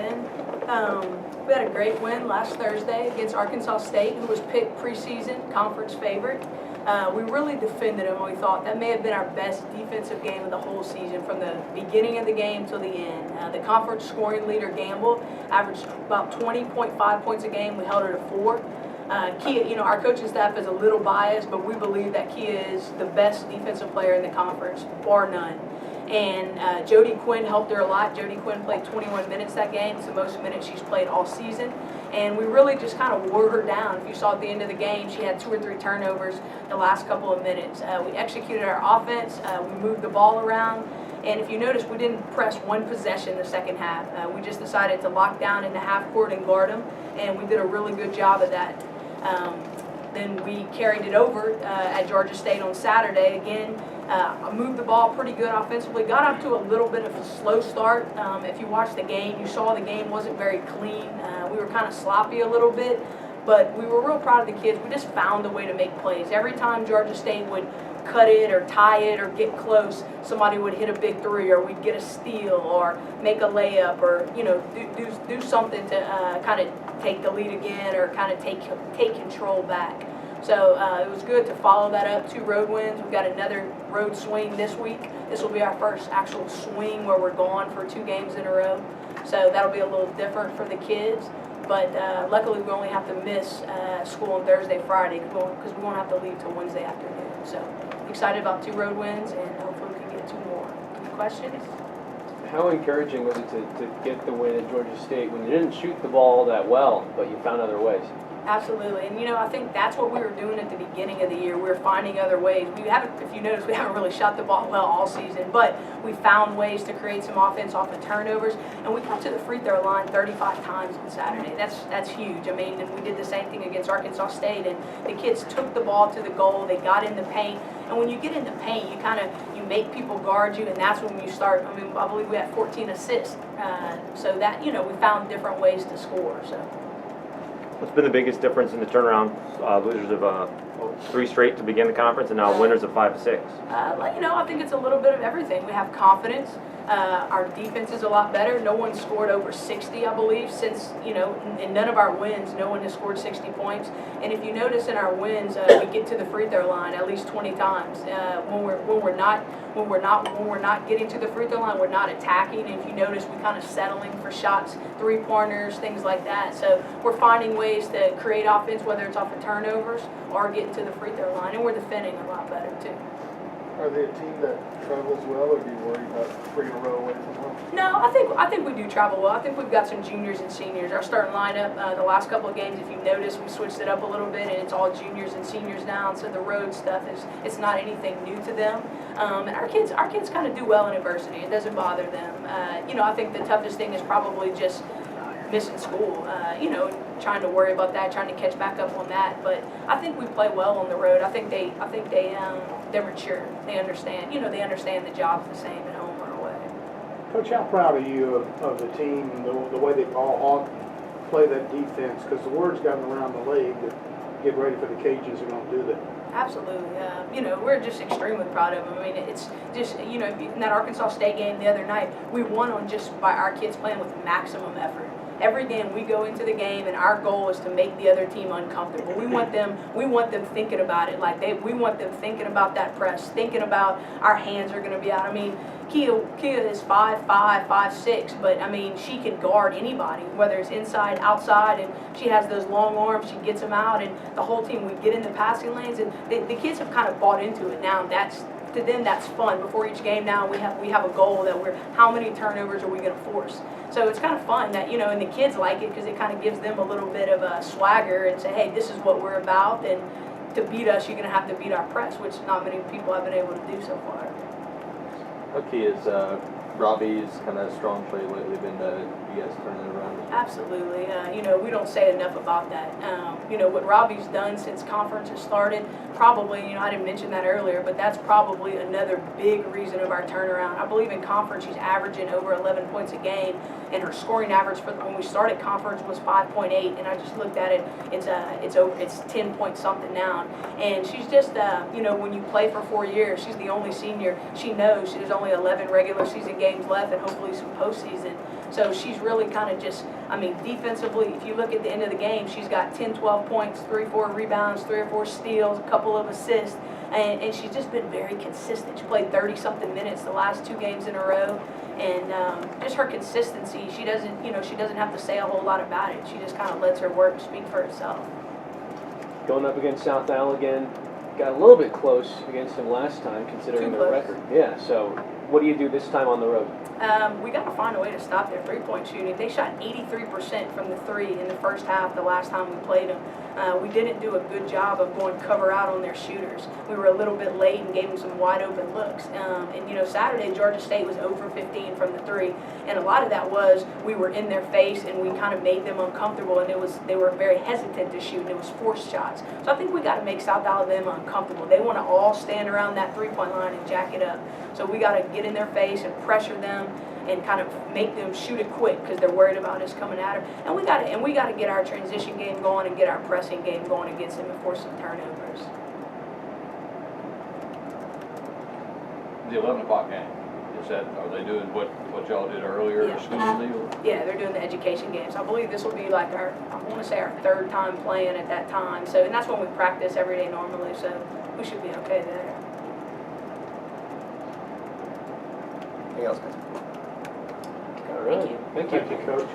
in. We had a great win last Thursday against Arkansas State, who was picked preseason conference favorite. We really defended them, and we thought that may have been our best defensive game of the whole season, from the beginning of the game till the end. The conference scoring leader, Gamble, averaged about 20.5 points a game. We held her to 4. Kia, our coaching staff is a little biased, but we believe that Kia is the best defensive player in the conference, bar none. And Jody Quinn helped her a lot. Jody Quinn played 21 minutes that game. It's the most minutes she's played all season. And we really just kind of wore her down. If you saw at the end of the game, she had 2 or 3 turnovers the last couple of minutes. We executed our offense. We moved the ball around. And if you notice, we didn't press one possession the second half. We just decided to lock down in the half court and guard them. And we did a really good job of that. Then we carried it over at Georgia State on Saturday. Again, moved the ball pretty good offensively. Got up to a little bit of a slow start. If you watched the game, you saw the game wasn't very clean. We were kind of sloppy a little bit, but we were real proud of the kids. We just found a way to make plays. Every time Georgia State would cut it or tie it or get close, somebody would hit a big 3, or we'd get a steal or make a layup, or do something to kind of take the lead again, or kind of take control back. So it was good to follow that up. 2 road wins. We've got another road swing this week. This will be our first actual swing where we're gone for 2 games in a row. So that'll be a little different for the kids. But luckily we only have to miss school on Thursday, Friday, because we won't have to leave till Wednesday afternoon. So excited about 2 road wins, and hopefully we can get 2 more. Any questions? How encouraging was it to get the win at Georgia State when you didn't shoot the ball that well, but you found other ways? Absolutely, and I think that's what we were doing at the beginning of the year. We were finding other ways. We haven't, if you notice, we haven't really shot the ball well all season, but we found ways to create some offense off of turnovers, and we got to the free throw line 35 times on Saturday. That's huge. I mean, and we did the same thing against Arkansas State, and the kids took the ball to the goal. They got in the paint, and when you get in the paint, you make people guard you, and that's when you start. I mean, I believe we had 14 assists, so that we found different ways to score. So. What's been the biggest difference in the turnaround? Losers of 3 straight to begin the conference, and now winners of 5 to 6. I think it's a little bit of everything. We have confidence. Our defense is a lot better. No one scored over 60, I believe, since, in none of our wins, no one has scored 60 points. And if you notice in our wins, we get to the free throw line at least 20 times. When we're not getting to the free throw line, we're not attacking. And if you notice, we're kind of settling for shots, 3-pointers, things like that. So we're finding ways to create offense, whether it's off of turnovers or getting to the free throw line. And we're defending a lot better too. Are they a team that travels well, or do you worry about 3 in a row away from home? No, I think we do travel well. I think we've got some juniors and seniors. Our starting lineup, the last couple of games, if you notice, we switched it up a little bit, and it's all juniors and seniors now. And so the road stuff it's not anything new to them. And our kids kind of do well in adversity. It doesn't bother them. I think the toughest thing is probably just missing school. Trying to worry about that, trying to catch back up on that. But I think we play well on the road. I think they're mature. They understand. They understand the job's the same at home or away. Coach, how proud are you of the team, the way they all play that defense? Because the word's gotten around the league that get ready for the Cajuns are going to do that. Absolutely. We're just extremely proud of them. I mean, it's just, in that Arkansas State game the other night, we won on just by our kids playing with maximum effort. Every game we go into the game, and our goal is to make the other team uncomfortable. We want them thinking about it. We want them thinking about that press, thinking about our hands are going to be out. I mean, Kia is 5'5", 5'6", but I mean, she can guard anybody, whether it's inside, outside, and she has those long arms. She gets them out, and the whole team, we get in the passing lanes, and the kids have kind of bought into it now. To them, that's fun. Before each game now, we have a goal that how many turnovers are we going to force? So it's kind of fun that, and the kids like it because it kind of gives them a little bit of a swagger and say, hey, this is what we're about, and to beat us, you're going to have to beat our press, which not many people have been able to do so far. Okay, is Robbie's kind of strong play lately been you guys turning it around? Absolutely. We don't say enough about that. What Robbie's done since conference has started, probably, I didn't mention that earlier, but that's probably another big reason of our turnaround. I believe in conference she's averaging over 11 points a game, and her scoring average for when we started conference was 5.8, and I just looked at it, it's 10 point something now. And she's just, when you play for 4 years, she's the only senior. She knows there's only 11 regular season games games left and hopefully some postseason. So she's really kind of just, I mean, defensively, if you look at the end of the game, she's got 10, 12 points, 3 or 4 rebounds, 3 or 4 steals, a couple of assists, and she's just been very consistent. She played 30-something minutes the last 2 games in a row, and just her consistency, she doesn't have to say a whole lot about it. She just kind of lets her work speak for itself. Going up against South Al again, got a little bit close against them last time, considering Too their close. record. Yeah, so what do you do this time on the road? We got to find a way to stop their three-point shooting. They shot 83% from the three in the first half the last time we played them. We didn't do a good job of going cover out on their shooters. We were a little bit late and gave them some wide open looks. Saturday, Georgia State was 0 for 15 from the three, and a lot of that was we were in their face and we kind of made them uncomfortable, and they were very hesitant to shoot, and it was forced shots. So I think we got to make South Alabama uncomfortable. They want to all stand around that three-point line and jack it up. So we got to get in their face and pressure them and kind of make them shoot it quick because they're worried about us coming at her. And we got to get our transition game going and get our pressing game going against them and force some turnovers. The 11 o'clock game, are they doing what y'all did earlier, Yeah. the school deal? Yeah, they're doing the education games. I believe this will be like I want to say our 3rd time playing at that time. So, and that's when we practice every day normally. So we should be okay there. Anything else, guys? All right. Thank you. Thank you, Coach.